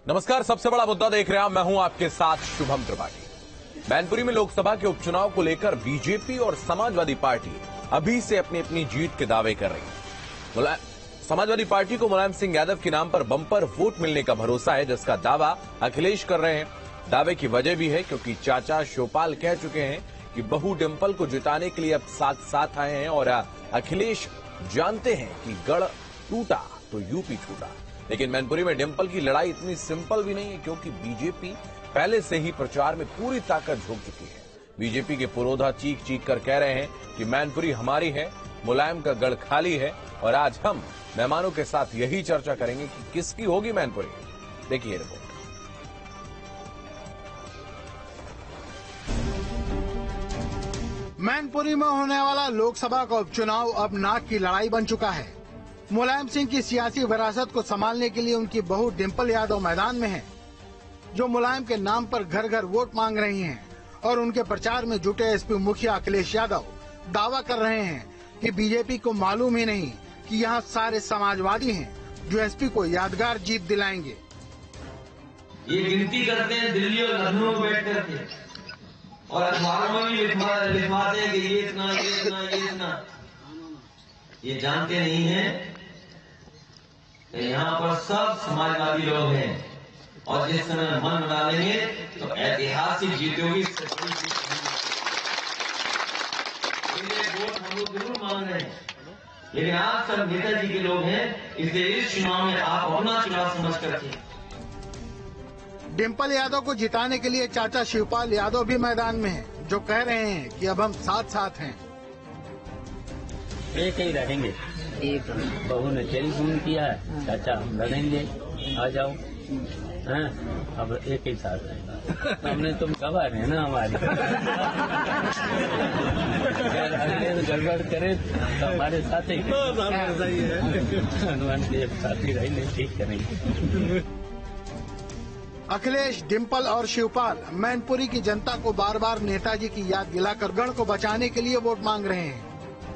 नमस्कार, सबसे बड़ा मुद्दा देख रहे हैं मैं हूं आपके साथ शुभम त्रिपाठी। मैनपुरी में लोकसभा के उपचुनाव को लेकर बीजेपी और समाजवादी पार्टी अभी से अपनी अपनी जीत के दावे कर रही है। समाजवादी पार्टी को मुलायम सिंह यादव के नाम पर बम्पर वोट मिलने का भरोसा है, जिसका दावा अखिलेश कर रहे हैं। दावे की वजह भी है क्योंकि चाचा शिवपाल कह चुके हैं कि बहू डिंपल को जिताने के लिए अब साथ साथ आए हैं और अखिलेश जानते हैं कि गढ़ टूटा तो यूपी छूटा। लेकिन मैनपुरी में डिंपल की लड़ाई इतनी सिंपल भी नहीं है, क्योंकि बीजेपी पहले से ही प्रचार में पूरी ताकत झोंक चुकी है। बीजेपी के पुरोधा चीख चीख कर कह रहे हैं कि मैनपुरी हमारी है, मुलायम का गढ़ खाली है। और आज हम मेहमानों के साथ यही चर्चा करेंगे कि किसकी होगी मैनपुरी। देखिए रिपोर्ट। मैनपुरी में होने वाला लोकसभा का उपचुनाव अब नाक की लड़ाई बन चुका है। मुलायम सिंह की सियासी विरासत को संभालने के लिए उनकी बहू डिंपल यादव मैदान में है, जो मुलायम के नाम पर घर घर वोट मांग रही हैं। और उनके प्रचार में जुटे एसपी मुखिया अखिलेश यादव दावा कर रहे हैं कि बीजेपी को मालूम ही नहीं कि यहाँ सारे समाजवादी हैं जो एसपी को यादगार जीत दिलाएंगे। ये गिनती करते हैं दिल्ली और लखनऊ में बैठ करके, और अखबारों में भी लिखवाते हैं कि ये इतना ये इतना ये इतना। ये जानते नहीं है कि यहाँ पर सब समाजवादी लोग हैं, और जिस समय मन डालेंगे तो ऐतिहासिक जीत होगी। वोट हम लोग जरूर मांग रहे हैं, लेकिन आप सब नेताजी के लोग हैं, इसलिए इस चुनाव में आप अपना चुनाव समझ करके। डिंपल यादव को जिताने के लिए चाचा शिवपाल यादव भी मैदान में हैं, जो कह रहे हैं कि अब हम साथ साथ हैं। एक ही रहेंगे। एक बहू ने टेलीफोन किया है, चाचा हम लड़ेंगे, आ जाओ। हाँ, अब एक ही साथ रहेगा। हमने तुम कब आ रहे हैं ना हमारी। अगर गड़बड़ करे तो हमारे साथ ही हनुमान के साथ ही रहेंगे, ठीक करेंगे। अखिलेश, डिंपल और शिवपाल मैनपुरी की जनता को बार बार नेताजी की याद दिलाकर गढ़ को बचाने के लिए वोट मांग रहे हैं।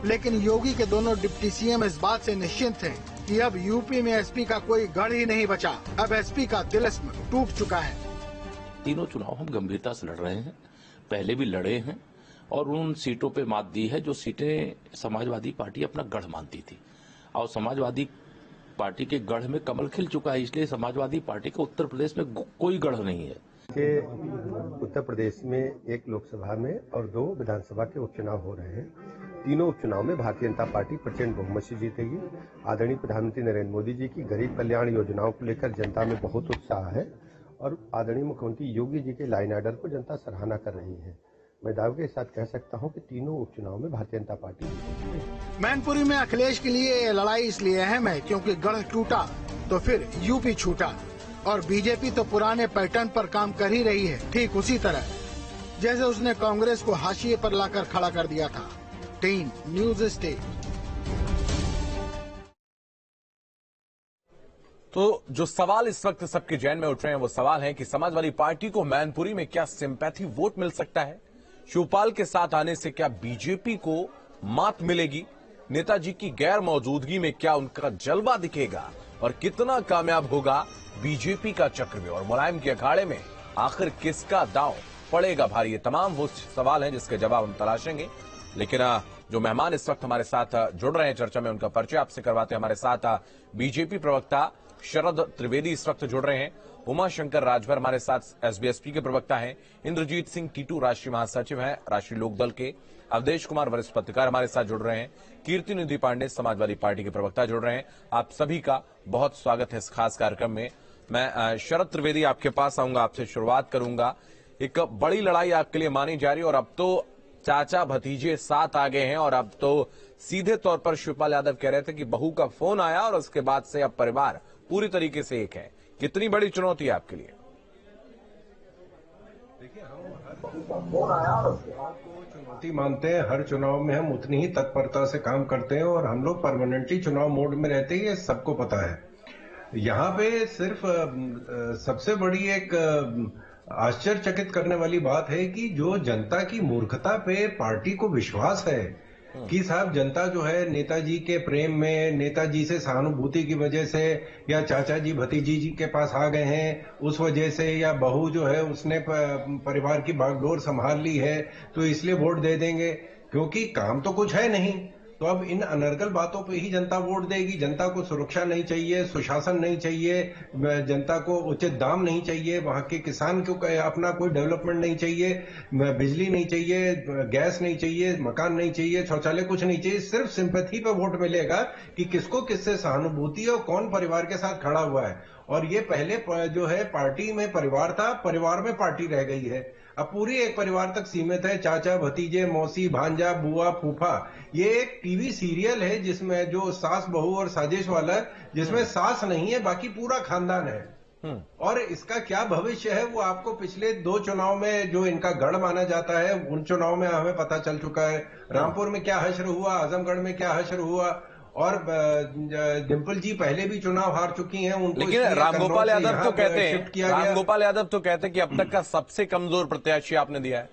लेकिन योगी के दोनों डिप्टी सीएम इस बात से निश्चिंत हैं कि अब यूपी में एसपी का कोई गढ़ ही नहीं बचा। अब एसपी का तिलिस्म टूट चुका है। तीनों चुनाव हम गंभीरता से लड़ रहे हैं, पहले भी लड़े हैं और उन सीटों पे मात दी है जो सीटें समाजवादी पार्टी अपना गढ़ मानती थी। और समाजवादी पार्टी के गढ़ में कमल खिल चुका है, इसलिए समाजवादी पार्टी का उत्तर प्रदेश में कोई गढ़ नहीं है। कि उत्तर प्रदेश में एक लोकसभा में और 2 विधानसभा के उपचुनाव हो रहे हैं। तीनों उपचुनाव में भारतीय जनता पार्टी प्रचंड बहुमत से जीतेगी। आदरणीय प्रधानमंत्री नरेंद्र मोदी जी की गरीब कल्याण योजनाओं को लेकर जनता में बहुत उत्साह है, और आदरणीय मुख्यमंत्री योगी जी के लाइन ऑर्डर को जनता सराहना कर रही है। मैं दावे के साथ कह सकता हूं कि तीनों उपचुनाव में भारतीय जनता पार्टी। मैनपुरी में अखिलेश के लिए ये लड़ाई इसलिए अहम है क्योंकि गढ़ टूटा तो फिर यूपी छूटा, और बीजेपी तो पुराने पैटर्न पर काम कर ही रही है, ठीक उसी तरह जैसे उसने कांग्रेस को हाशिए पर लाकर खड़ा कर दिया था। Team news state. तो जो सवाल इस वक्त सबके जहन में उठ रहे हैं वो सवाल है कि समाजवादी पार्टी को मैनपुरी में क्या सिंपैथी वोट मिल सकता है? शिवपाल के साथ आने से क्या बीजेपी को मात मिलेगी? नेताजी की गैर मौजूदगी में क्या उनका जलवा दिखेगा? और कितना कामयाब होगा बीजेपी का चक्रव्यूह? और मुलायम के अखाड़े में आखिर किसका दांव पड़ेगा भारी? ये तमाम वो सवाल हैं जिसके जवाब हम तलाशेंगे। लेकिन जो मेहमान इस वक्त हमारे साथ जुड़ रहे हैं चर्चा में, उनका परिचय आपसे करवाते हैं। हमारे साथ बीजेपी प्रवक्ता शरद त्रिवेदी इस वक्त जुड़ रहे हैं। उमाशंकर राजभर हमारे साथ एसबीएसपी के प्रवक्ता हैं। इंद्रजीत सिंह टीटू राष्ट्रीय महासचिव हैं राष्ट्रीय लोकदल के। अवधेश कुमार वरिष्ठ पत्रकार हमारे साथ जुड़ रहे हैं। कीर्ति निधि पांडे समाजवादी पार्टी के प्रवक्ता जुड़ रहे हैं। आप सभी का बहुत स्वागत है इस खास कार्यक्रम में। मैं शरद त्रिवेदी आपके पास आऊंगा, आपसे शुरुआत करूंगा। एक बड़ी लड़ाई आपके लिए मानी जा रही है और अब तो चाचा भतीजे साथ आ गए हैं, और अब तो सीधे तौर पर शिवपाल यादव कह रहे थे कि बहू का फोन आया और उसके बाद से अब परिवार पूरी तरीके से एक है। कितनी बड़ी चुनौती है आपके लिए? देखिए, हम चुनौती मानते हैं। हर चुनाव में हम उतनी ही तत्परता से काम करते हैं और हम लोग परमानेंटली चुनाव मोड में रहते हैं, ये सबको पता है। यहाँ पे सिर्फ सबसे बड़ी एक आश्चर्यचकित करने वाली बात है कि जो जनता की मूर्खता पे पार्टी को विश्वास है कि साहब जनता जो है नेताजी के प्रेम में, नेताजी से सहानुभूति की वजह से, या चाचा जी भतीजी जी के पास आ गए हैं उस वजह से, या बहू जो है उसने परिवार की बागडोर संभाल ली है तो इसलिए वोट दे देंगे, क्योंकि काम तो कुछ है नहीं। तो अब इन अनर्गल बातों पे ही जनता वोट देगी। जनता को सुरक्षा नहीं चाहिए, सुशासन नहीं चाहिए, जनता को उचित दाम नहीं चाहिए, वहां के किसान को अपना कोई डेवलपमेंट नहीं चाहिए, बिजली नहीं चाहिए, गैस नहीं चाहिए, मकान नहीं चाहिए, शौचालय कुछ नहीं चाहिए। सिर्फ सिंपैथी पे वोट मिलेगा कि किसको किससे सहानुभूति और कौन परिवार के साथ खड़ा हुआ है। और ये पहले जो है पार्टी में परिवार था, परिवार में पार्टी रह गई है, अब पूरी एक परिवार तक सीमित है। चाचा भतीजे, मौसी, भांजा, बुआ, फूफा। ये एक टीवी सीरियल है जिसमें जो सास बहू और साजिश वाला, जिसमें सास नहीं है, बाकी पूरा खानदान है। और इसका क्या भविष्य है वो आपको पिछले 2 चुनाव में जो इनका गढ़ माना जाता है उन चुनाव में हमें पता चल चुका है। रामपुर में क्या हश्र हुआ, आजमगढ़ में क्या हश्र हुआ, और डिम्पल जी पहले भी चुनाव हार चुकी हैं। उनको लेकिन रामगोपाल यादव तो कहते हैं, रामगोपाल यादव तो कहते हैं कि अब तक का सबसे कमजोर प्रत्याशी आपने दिया है।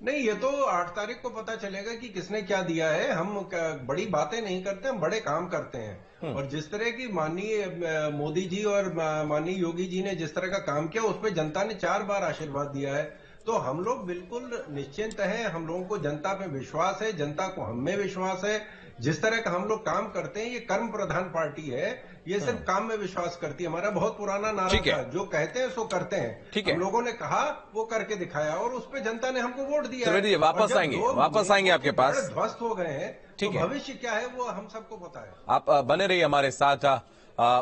नहीं, ये तो 8 तारीख को पता चलेगा कि किसने क्या दिया है। हम बड़ी बातें नहीं करते, हम बड़े काम करते हैं। और जिस तरह की माननीय मोदी जी और माननीय योगी जी ने जिस तरह का काम किया उस पर जनता ने 4 बार आशीर्वाद दिया है। तो हम लोग बिल्कुल निश्चिंत हैं, हम लोगों को जनता पे विश्वास है, जनता को हम में विश्वास है। जिस तरह का हम लोग काम करते हैं, ये कर्म प्रधान पार्टी है, ये सिर्फ काम में विश्वास करती है। हमारा बहुत पुराना नारा था, जो कहते हैं सो करते हैं। हम लोगों ने कहा, वो करके दिखाया, और उस पर जनता ने हमको वोट दिया। वापस आएंगे आपके पास। ध्वस्त हो गए हैं, तो भविष्य क्या है वो हम सबको पता है। आप बने रहिए हमारे साथ।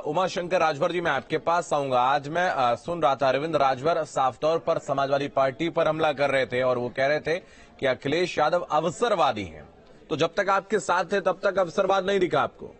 उमाशंकर राजभर जी, मैं आपके पास आऊंगा। आज मैं सुन रहा था अरविंद राजभर साफ तौर पर समाजवादी पार्टी पर हमला कर रहे थे और वो कह रहे थे कि अखिलेश यादव अवसरवादी हैं। तो जब तक आपके साथ थे तब तक अवसरवाद नहीं दिखा आपको?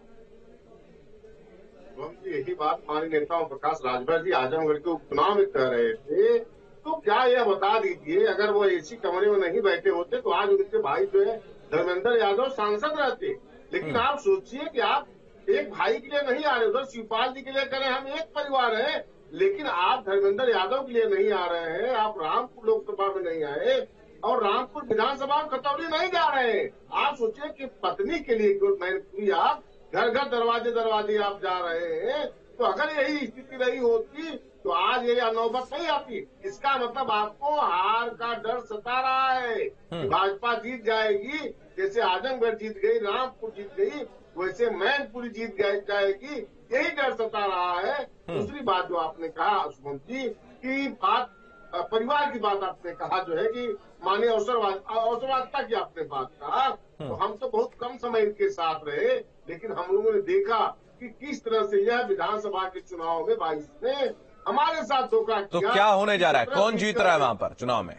यही बात हमारे नेता प्रकाश राजभर जी आजमगढ़ के उपचुनाव में कह रहे थे। तो क्या यह बता दीजिए, अगर वो एसी कमरे में नहीं बैठे होते तो आज उनके भाई जो है धर्मेंद्र यादव सांसद रहते। लेकिन आप सोचिए कि आप एक भाई के लिए नहीं आ रहे, उधर शिवपाल जी के लिए करें, हम एक परिवार हैं, लेकिन आप धर्मेंद्र यादव के लिए नहीं आ रहे हैं। आप रामपुर लोकसभा में नहीं आए और रामपुर विधानसभा में खतौली नहीं जा रहे हैं। आप सोचिए कि पत्नी के लिए आप घर घर दरवाजे आप जा रहे हैं। तो अगर यही स्थिति रही होती तो आज ये नौबत नहीं आती। इसका मतलब आपको हार का डर सता रहा है। भाजपा जीत जाएगी, जैसे आजमगढ़ जीत गई, रामपुर जीत गई, वैसे मैनपुरी जीत जाएगी, यही डर सता रहा है। दूसरी बात जो आपने कहा शुभम जी की बात, परिवार की बात आपने कहा जो है कि माननीय अवसरवादिता की आपने बात कहा, तो हम तो बहुत कम समय के साथ रहे, लेकिन हम लोगों ने देखा कि किस तरह से यह विधानसभा के चुनाव में 22 ने हमारे साथ धोखा किया। तो क्या होने जा रहा है, कौन जीत रहा है वहां पर चुनाव में?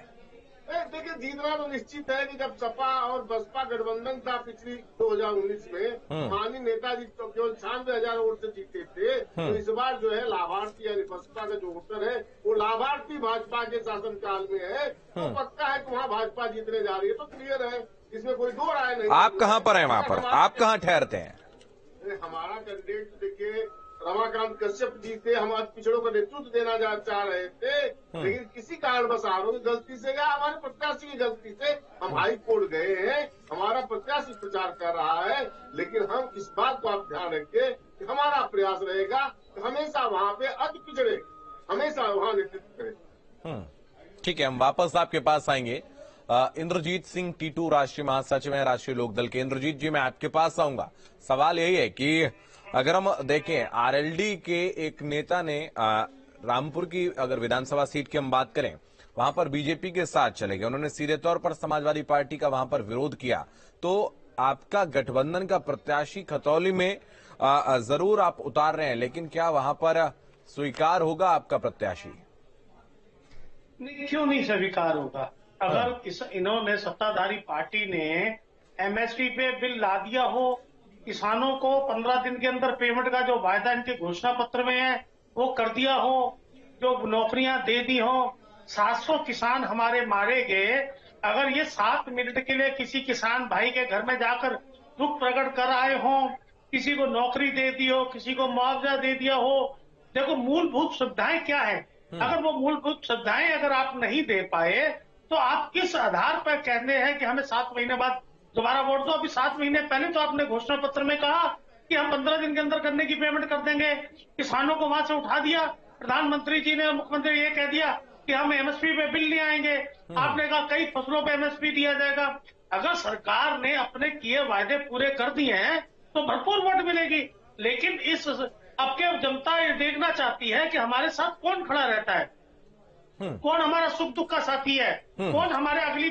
देखिए, जीतना तो निश्चित है कि जब सपा और बसपा गठबंधन था पिछली 2019 में, माननीय नेताजी तो केवल 96,000 वोट से जीते थे। तो इस बार जो है लाभार्थी यानी बसपा का जो वोटर है वो लाभार्थी भाजपा के शासनकाल में है। तो पक्का है कि वहाँ भाजपा जीतने जा रही है, तो क्लियर है, इसमें कोई दो राय नहीं। आप कहाँ पर हैं वहाँ पर, आप कहाँ ठहरते हैं? हमारा कैंडिडेट देखिए रमाकांत कश्यप जी थे, हम आज पिछड़ों का नेतृत्व देना चाह रहे थे, लेकिन किसी कारणवश आरोप की गलती से या हमारे प्रत्याशी की गलती से हम हाई कोर्ट गए हैं। हमारा प्रत्याशी प्रचार कर रहा है, लेकिन हम इस बात को आप ध्यान रखें कि हमारा प्रयास रहेगा कि हमेशा वहाँ पे अति पिछड़े हमेशा वहाँ नेतृत्व करें। ठीक है, हम वापस आपके पास आएंगे। इंद्रजीत सिंह टीटू राष्ट्रीय महासचिव हैं राष्ट्रीय लोकदल के। इंद्रजीत जी, मैं आपके पास आऊंगा। सवाल यही है कि अगर हम देखें आरएलडी के एक नेता ने रामपुर की अगर विधानसभा सीट की हम बात करें, वहां पर बीजेपी के साथ चले गए, उन्होंने सीधे तौर पर समाजवादी पार्टी का वहां पर विरोध किया। तो आपका गठबंधन का प्रत्याशी खतौली में जरूर आप उतार रहे हैं, लेकिन क्या वहां पर स्वीकार होगा आपका प्रत्याशी? क्यों नहीं स्वीकार होगा? अगर इन्होंने सत्ताधारी पार्टी ने एमएसपी पे बिल ला दिया हो, किसानों को 15 दिन के अंदर पेमेंट का जो वायदा इनके घोषणा पत्र में है वो कर दिया हो, जो नौकरियां दे दी हो, 700 किसान हमारे मारे गए। अगर ये 7 मिनट के लिए किसी किसान भाई के घर में जाकर दुख प्रकट कर आए हो, किसी को नौकरी दे दी हो, किसी को मुआवजा दे दिया हो, देखो मूलभूत सुविधाएं क्या है। अगर वो मूलभूत सुविधाएं अगर आप नहीं दे पाए तो आप किस आधार पर कहते हैं कि हमें 7 महीने बाद दोबारा वोट दो? अभी 7 महीने पहले तो आपने घोषणा पत्र में कहा कि हम 15 दिन के अंदर गन्ने की पेमेंट कर देंगे। किसानों को वहां से उठा दिया। प्रधानमंत्री जी ने, मुख्यमंत्री ये कह दिया कि हम एमएसपी पे बिल नहीं आएंगे। आपने कहा कई फसलों पे एमएसपी दिया जाएगा। अगर सरकार ने अपने किए वायदे पूरे कर दिए हैं तो भरपूर वोट मिलेगी। लेकिन इस अब के जनता ये देखना चाहती है कि हमारे साथ कौन खड़ा रहता है, कौन हमारा सुख दुख का साथी है, कौन हमारे अगली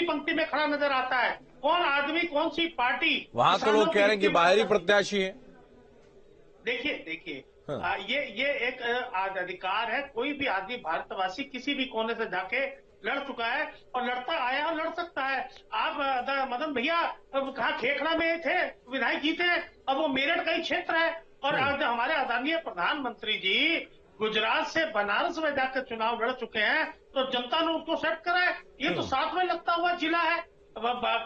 पंक्ति में खड़ा नजर आता है, कौन आदमी, कौन सी पार्टी। वहां तो लोग कह रहे हैं कि बाहरी प्रत्याशी है। देखिए ये एक अधिकार है। कोई भी आदमी, भारतवासी किसी भी कोने से जाके लड़ चुका है और लड़ता आया और लड़ सकता है। आप मदन भैया कहा खेखड़ा में थे, विधायक जी थे, अब वो मेरठ का ही क्षेत्र है। और हमारे आदरणीय प्रधानमंत्री जी गुजरात से बनारस में जाकर चुनाव लड़ चुके हैं, तो जनता ने उसको सेट करा है। ये तो साथ में लगता हुआ जिला है।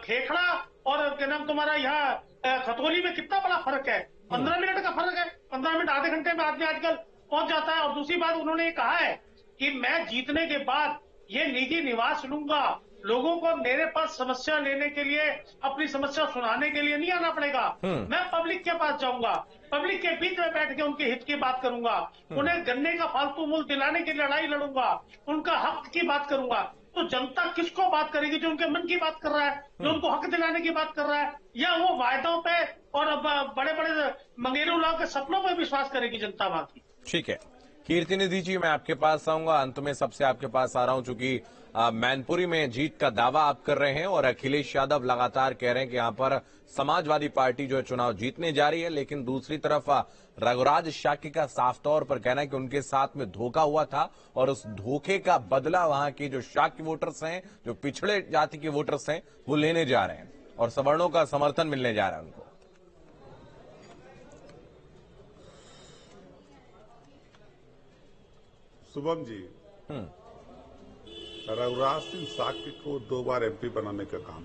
खेखड़ा और क्या नाम तुम्हारा यहाँ खतौली में कितना बड़ा फर्क है, 15 मिनट का फर्क है। 15 मिनट आधे घंटे में आदमी आजकल पहुंच जाता है। और दूसरी बात उन्होंने ये कहा है कि मैं जीतने के बाद ये निजी निवास लूंगा, लोगों को मेरे पास समस्या लेने के लिए, अपनी समस्या सुनाने के लिए नहीं आना पड़ेगा। मैं पब्लिक के पास जाऊंगा, पब्लिक के बीच में बैठ के उनके हित की बात करूंगा, उन्हें गन्ने का फालतू मूल्य दिलाने की लड़ाई लड़ूंगा, उनका हक की बात करूंगा। तो जनता किसको बात करेगी? जो उनके मन की बात कर रहा है, जो उनको हक दिलाने की बात कर रहा है, या वो वायदों पे और बड़े बड़े मंगेरू लाओ के सपनों पर विश्वास करेगी जनता वहां की? ठीक है, कीर्ति निधि जी, मैं आपके पास आऊंगा। अंत में सबसे आपके पास आ रहा हूं, चूंकि मैनपुरी में जीत का दावा आप कर रहे हैं और अखिलेश यादव लगातार कह रहे हैं कि यहां पर समाजवादी पार्टी जो है चुनाव जीतने जा रही है। लेकिन दूसरी तरफ रघुराज शाक्य का साफ तौर पर कहना है कि उनके साथ में धोखा हुआ था और उस धोखे का बदला वहां के जो शाक्य वोटर्स हैं, जो पिछड़े जाति के वोटर्स हैं, वो लेने जा रहे हैं और सवर्णों का समर्थन मिलने जा रहा है उनको। शुभम जी, रघुराज सिंह शाक्य को 2 बार एमपी बनाने का काम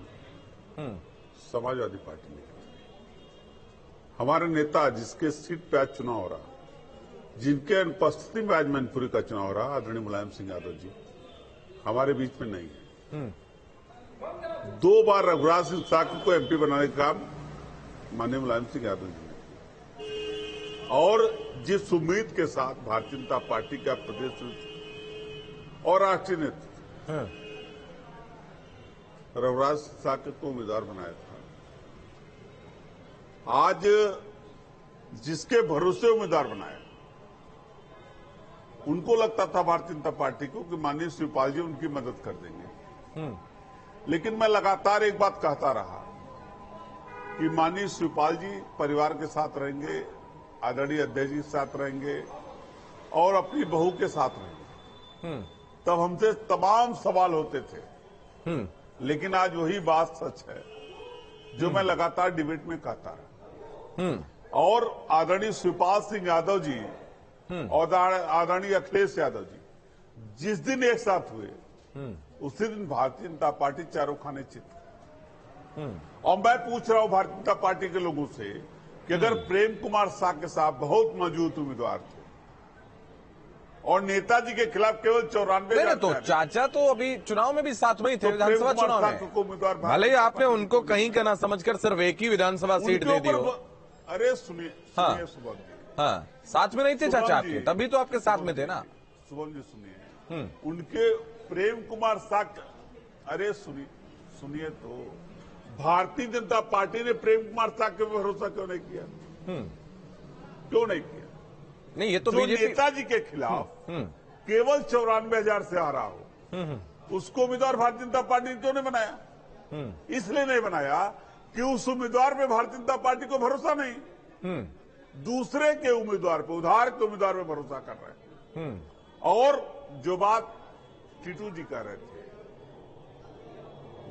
समाजवादी पार्टी ने किया। हमारे नेता जिसके सीट पे आज चुनाव हो रहा, जिनके अनुपस्थिति में आज मैनपुरी का चुनाव हो रहा, आदरणीय मुलायम सिंह यादव जी हमारे बीच में नहीं है। 2 बार रघुराज सिंह शाक्य को एमपी बनाने का काम माननीय मुलायम सिंह यादव जी ने किया। और जिस उम्मीद के साथ भारतीय जनता पार्टी का प्रदेश और राष्ट्रीय नेतृत्व रघुराज शाक्य को उम्मीदवार बनाया था, आज जिसके भरोसे उम्मीदवार बनाया, उनको लगता था भारतीय जनता पार्टी को कि माननीय शिवपाल जी उनकी मदद कर देंगे। लेकिन मैं लगातार एक बात कहता रहा कि माननीय शिवपाल जी परिवार के साथ रहेंगे, आदरणीय अध्यक्ष जी के साथ रहेंगे और अपनी बहू के साथ रहेंगे। तब हमसे तमाम सवाल होते थे। लेकिन आज वही बात सच है जो मैं लगातार डिबेट में कहता रहा। और आदरणीय शिवपाल सिंह यादव जी और आदरणीय अखिलेश यादव जी जिस दिन एक साथ हुए, उसी दिन भारतीय जनता पार्टी चारों खाने चित। और मैं पूछ रहा हूं भारतीय जनता पार्टी के लोगों से कि अगर प्रेम कुमार शाक्य साहब बहुत मजबूत उम्मीदवार थे और नेताजी के खिलाफ केवल 94, तो चाचा तो अभी चुनाव में भी साथ में ही थे, विधानसभा चुनाव में। भले ही आपने उनको कहीं का ना समझकर सिर्फ एक ही विधानसभा सीट दे दी हो। अरे सुनिए शुभम जी, हाँ, साथ में नहीं थे चाचा आपके, तभी तो आपके साथ में थे ना। शुभम जी सुनिए, उनके प्रेम कुमार शाक्य, अरे सुनिए तो भारतीय जनता पार्टी ने प्रेम कुमार शाक्य पे भरोसा क्यों नहीं किया? क्यों नहीं किया? नहीं, ये तो जो नेताजी के खिलाफ केवल 94,000 से आ रहा हो, उसको उम्मीदवार भारतीय जनता पार्टी क्यों नहीं बनाया? इसलिए नहीं बनाया कि उस उम्मीदवार पे भारतीय जनता पार्टी को भरोसा नहीं, दूसरे के उम्मीदवार पे, उधार के उम्मीदवार पे भरोसा कर रहे हैं। और जो बात टीटू जी कह रहे थे,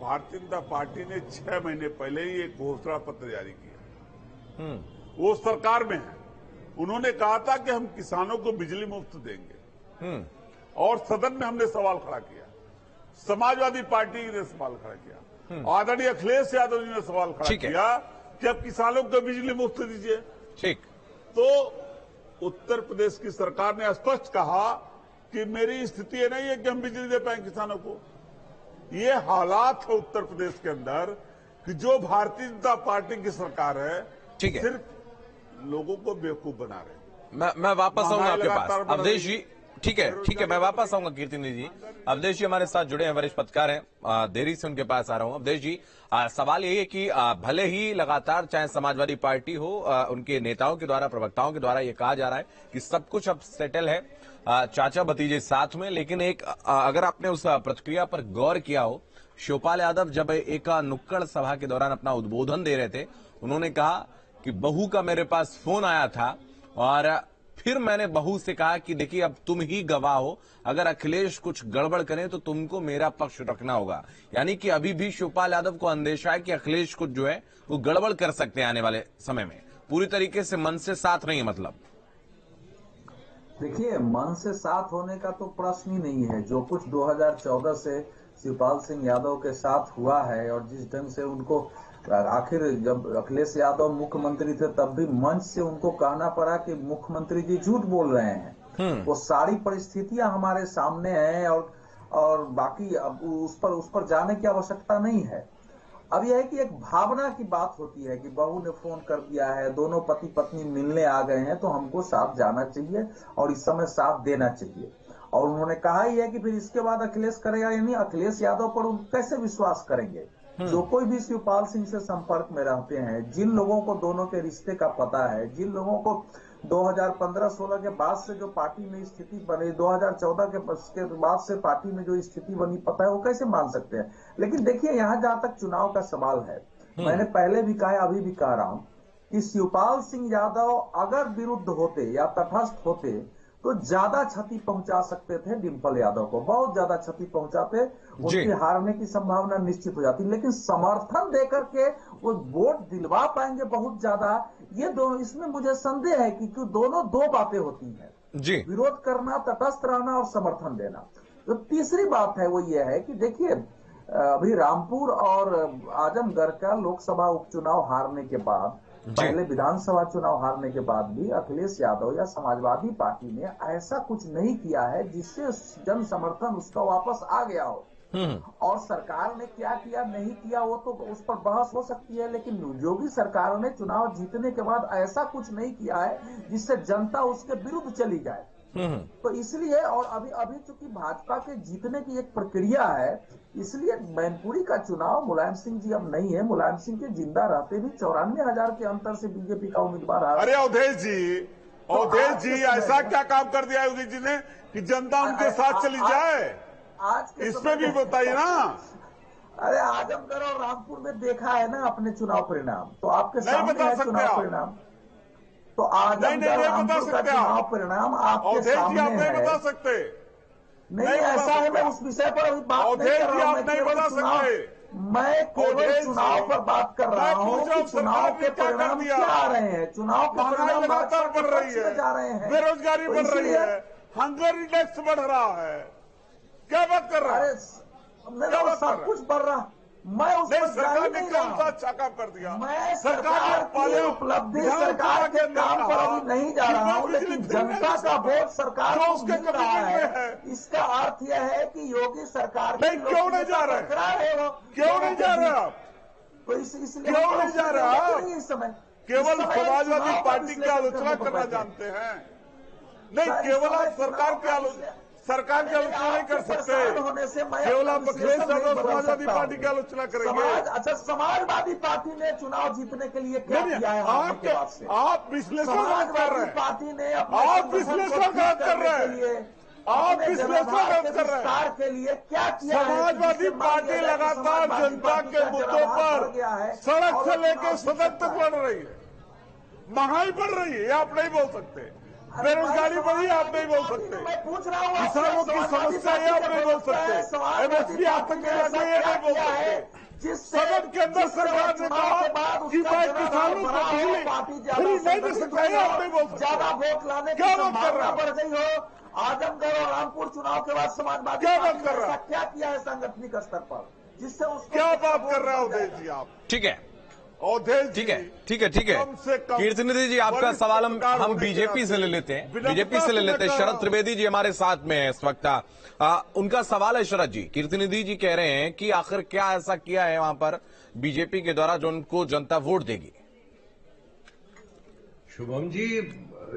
भारतीय जनता पार्टी ने 6 महीने पहले ही एक घोषणा पत्र जारी किया, वो सरकार में है। उन्होंने कहा था कि हम किसानों को बिजली मुफ्त देंगे, और सदन में हमने सवाल खड़ा किया, समाजवादी पार्टी ने सवाल खड़ा किया, आदरणीय अखिलेश यादव जी ने सवाल खड़ा किया कि अब किसानों को बिजली मुफ्त दीजिए। ठीक, तो उत्तर प्रदेश की सरकार ने स्पष्ट कहा कि मेरी स्थिति ये नहीं है कि हम बिजली दे पाएं किसानों को। ये हालात है उत्तर प्रदेश के अंदर कि जो भारतीय जनता पार्टी की सरकार है, ठीक है, सिर्फ लोगों को बेवकूफ बना रहे हैं। मैं वापस आऊंगा आपके पास लगातार बढ़ अवधेश जी। ठीक है, मैं वापस आऊंगा कीर्तिनी जी। अवधेश जी हमारे साथ जुड़े हैं, वरिष्ठ पत्रकार हैं, देरी से उनके पास आ रहा हूं। अवधेश जी, सवाल यही है कि भले ही लगातार चाहे समाजवादी पार्टी हो, उनके नेताओं के द्वारा, प्रवक्ताओं के द्वारा ये कहा जा रहा है कि सब कुछ अब सेटल है, चाचा भतीजे साथ में, लेकिन एक अगर आपने उस प्रतिक्रिया पर गौर किया हो, शिवपाल यादव जब एक नुक्कड़ सभा के दौरान अपना उद्बोधन दे रहे थे, उन्होंने कहा कि बहू का मेरे पास फोन आया था और फिर मैंने बहू से कहा कि देखिए अब तुम ही गवाह हो, अगर अखिलेश कुछ गड़बड़ करें तो तुमको मेरा पक्ष रखना होगा। यानी कि अभी भी शिवपाल यादव को अंदेशा है कि अखिलेश कुछ जो है वो गड़बड़ कर सकते हैं आने वाले समय में, पूरी तरीके से मन से साथ नहीं है। मतलब देखिए, मन से साथ होने का तो प्रश्न ही नहीं है। जो कुछ 2014 से शिवपाल सिंह यादव के साथ हुआ है और जिस ढंग से उनको, आखिर जब अखिलेश यादव मुख्यमंत्री थे तब भी मंच से उनको कहना पड़ा कि मुख्यमंत्री जी झूठ बोल रहे हैं। वो सारी परिस्थितियां हमारे सामने हैं और बाकी अब उस पर जाने की आवश्यकता नहीं है। अब यह है कि एक भावना की बात होती है कि बहू ने फोन कर दिया है, दोनों पति पत्नी मिलने आ गए हैं, तो हमको साथ जाना चाहिए और इस समय साथ देना चाहिए। और उन्होंने कहा ही है कि फिर इसके बाद अखिलेश करेगा, यानी अखिलेश यादव पर कैसे विश्वास करेंगे। जो कोई भी शिवपाल सिंह से संपर्क में रहते हैं, जिन लोगों को दोनों के रिश्ते का पता है, जिन लोगों को 2015-16 के बाद से जो पार्टी में स्थिति बनी, 2014 के बाद से पार्टी में जो स्थिति बनी पता है, वो कैसे मान सकते हैं। लेकिन देखिए, यहाँ जहां तक चुनाव का सवाल है, मैंने पहले भी कहा, अभी भी कह रहा हूं कि शिवपाल सिंह यादव अगर विरुद्ध होते या तटस्थ होते तो ज्यादा क्षति पहुंचा सकते थे डिम्पल यादव को, बहुत ज्यादा क्षति पहुंचाते, उसकी हारने की संभावना निश्चित हो जाती। लेकिन समर्थन देकर के वो वोट दिलवा पाएंगे बहुत ज्यादा, ये दोनों, इसमें मुझे संदेह है कि दोनों दो बातें होती हैं जी, विरोध करना, तटस्थ रहना और समर्थन देना। तो तीसरी बात है वो ये है कि देखिए, अभी रामपुर और आजमगढ़ का लोकसभा उपचुनाव हारने के बाद, पहले विधानसभा चुनाव हारने के बाद भी अखिलेश यादव या समाजवादी पार्टी ने ऐसा कुछ नहीं किया है जिससे जन समर्थन उसका वापस आ गया हो। और सरकार ने क्या किया नहीं किया वो तो उस पर बहस हो सकती है, लेकिन योगी सरकार ने चुनाव जीतने के बाद ऐसा कुछ नहीं किया है जिससे जनता उसके विरुद्ध चली जाए। तो इसलिए, और अभी चूंकि भाजपा के जीतने की एक प्रक्रिया है, इसलिए मैनपुरी का चुनाव मुलायम सिंह जी अब नहीं है। मुलायम सिंह के जिंदा रहते भी 94,000 के अंतर से बीजेपी का उम्मीदवार आ। अरे अवधेश जी, ऐसा क्या काम कर दिया योगी जी ने कि जनता उनके साथ चली जाए? आज इसमें भी बताइए ना। अरे आजमगढ़ और रामपुर में देखा है ना अपने चुनाव परिणाम, तो आपके सामने है चुनाव परिणाम। तो आजमगढ़ रामपुर का चुनाव परिणाम आपके सामने है। नहीं बता सकते। नहीं, ऐसा है, मैं उस विषय पर अभी बात नहीं कर रहा हूं। मैं केवल चुनाव पर बात कर रहा हूँ कि चुनाव के परिणाम क्या आ रहे हैं। चुनाव के परिणाम लगातार बढ़ रही है, जा रहे हैं, बेरोजगारी बढ़ रही है, हंगर इंडेक्स बढ़ रहा है। क्या बात कर रहा है? मेरा सब कुछ बढ़ रहा, मैं उस पर सरकार ने कौन सा अच्छा काम कर दिया? मैं सरकार की उपलब्धि, सरकार के काम पर अभी नहीं जा रहा हूँ, लेकिन जनता का वोट सरकार को मिल रहा है। इसका अर्थ यह है कि योगी सरकार क्यों नहीं जा रहे? क्यों नहीं जा रहे आप? तो इसलिए क्यों नहीं जा रहे आप? इस समय केवल समाजवादी पार्टी की आलोचना करना जानते हैं, नहीं केवल आप सरकार की आलोचना नहीं कर सकते। केवल आप अखिलेश यादव समाजवादी पार्टी की आलोचना करेंगे। अच्छा, समाजवादी पार्टी ने चुनाव जीतने के लिए क्या किया है? आप विश्लेषण गलत कर रहे हैं। पार्टी ने आप विश्लेषण गलत कर रहे हैं। आप विश्लेषण गलत कर रहे हैं। के लिए क्या किया? समाजवादी पार्टी लगातार जनता के मुद्दों पर सड़क से लेकर सदन तक बढ़ रही है। महंगाई बढ़ रही है, आप नहीं बोल सकते। बेरोजगारी बढ़ी, आप नहीं बोल सकते। किसानों की समस्या है, आप नहीं बोल सकते। एमएसपी आतंकवाद है, ये नहीं बोल सकते। सदन के अंदर सरकार ने कहा कि भाई किसानों को बिजली फ्री नहीं दे सकता है, आप नहीं बोल सकते। ज्यादा वोट लाने की संभावना बढ़ गई हो। आजमगढ़ और रामपुर चुनाव के बाद समाजवादी क्या बात कर रहा है? क्या किया है सांगठनिक स्तर पर जिससे क्या बात कर रहे हो अवधेश जी आप? ठीक है, अवधेश ठीक है, ठीक है, ठीक है। कम से कम कीर्तिनिधि जी, आपका सवाल हम बीजेपी से ले लेते हैं, बीजेपी से ले लेते हैं। शरद त्रिवेदी जी हमारे साथ में है इस वक्त। उनका सवाल है शरद जी, कीर्तिनिधि जी कह रहे हैं कि आखिर क्या ऐसा किया है वहां पर बीजेपी के द्वारा जो उनको जनता वोट देगी। शुभम जी,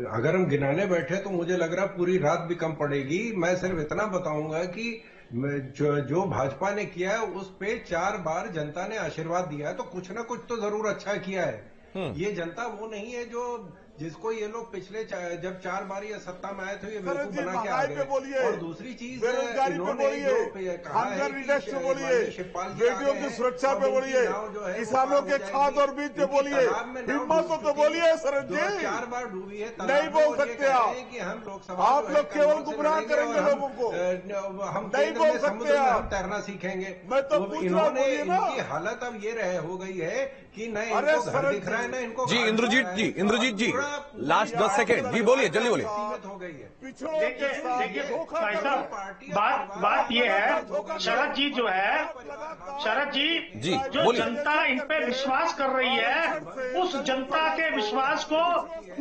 अगर हम गिनाने बैठे तो मुझे लग रहा पूरी रात भी कम पड़ेगी। मैं सिर्फ इतना बताऊंगा कि जो भाजपा ने किया है उस पे 4 बार जनता ने आशीर्वाद दिया है, तो कुछ ना कुछ तो जरूर अच्छा किया है। ये जनता वो नहीं है जो जिसको ये लोग पिछले जब 4 बार ये सत्ता में आए थे ये बेवकूफ बना के आ गए। और दूसरी चीज इन्होंने जो कहा है कि शिवपाल जी बेटियों की सुरक्षा पे बोलिए, किसानों के खाद और बीज पे बोलिए, हिम्मत तो बोलिए शरद जी। 4 बार डूबी है, नहीं बोल सकते कि हम लोकसभा आप लोग केवल गुमराह करेंगे लोगों को, हम नहीं बोल सकते हम तैरना सीखेंगे। मैं तो इन्होंने इनकी हालत अब ये हो गई है कि न इनको घर दिख रहा है, न इनको। जी इंद्रजीत जी लास्ट 10 सेकेंड जी, बोलिए, जल्दी बोलिए। सीमित हो गई है। देखिए भाई साहब, बात ये है, शरद जी जो है, शरद जी जो जनता इन पे विश्वास कर रही है, उस जनता के विश्वास को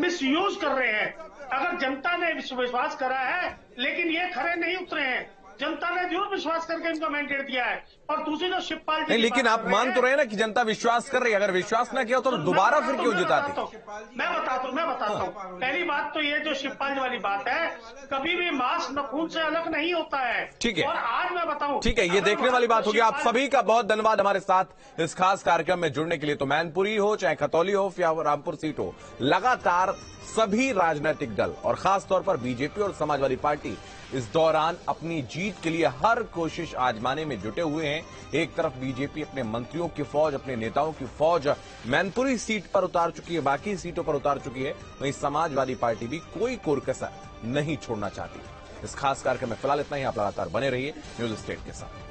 मिसयूज कर रहे हैं। अगर जनता ने विश्वास करा है लेकिन ये खरे नहीं उतरे हैं, जनता ने जरूर विश्वास करके इनको मैंडेट दिया है। और दूसरी जो शिवपाल जी, लेकिन आप मान तो रहे ना कि जनता विश्वास कर रही है, अगर विश्वास ना किया तो दोबारा फिर क्यों जिताती? मैं बताता हूँ। पहली बात तो ये जो शिवपाल जी वाली बात है, कभी भी मांस नखून से अलग नहीं होता है। ठीक है, और आज मैं बताऊं, ठीक है, ये देखने वाली बात होगी। आप सभी का बहुत धन्यवाद हमारे साथ इस खास कार्यक्रम में जुड़ने के लिए। तो मैनपुरी हो, चाहे खतौली हो या रामपुर सीट हो, लगातार सभी राजनीतिक दल और खास तौर पर बीजेपी और समाजवादी पार्टी इस दौरान अपनी जीत के लिए हर कोशिश आजमाने में जुटे हुए हैं। एक तरफ बीजेपी अपने मंत्रियों की फौज, अपने नेताओं की फौज मैनपुरी सीट पर उतार चुकी है, बाकी सीटों पर उतार चुकी है, वहीं समाजवादी पार्टी भी कोई कोर-कसर नहीं छोड़ना चाहती। इस खास कार्यक्रम में फिलहाल इतना ही। आप लगातार बने रहिए न्यूज स्टेट के साथ।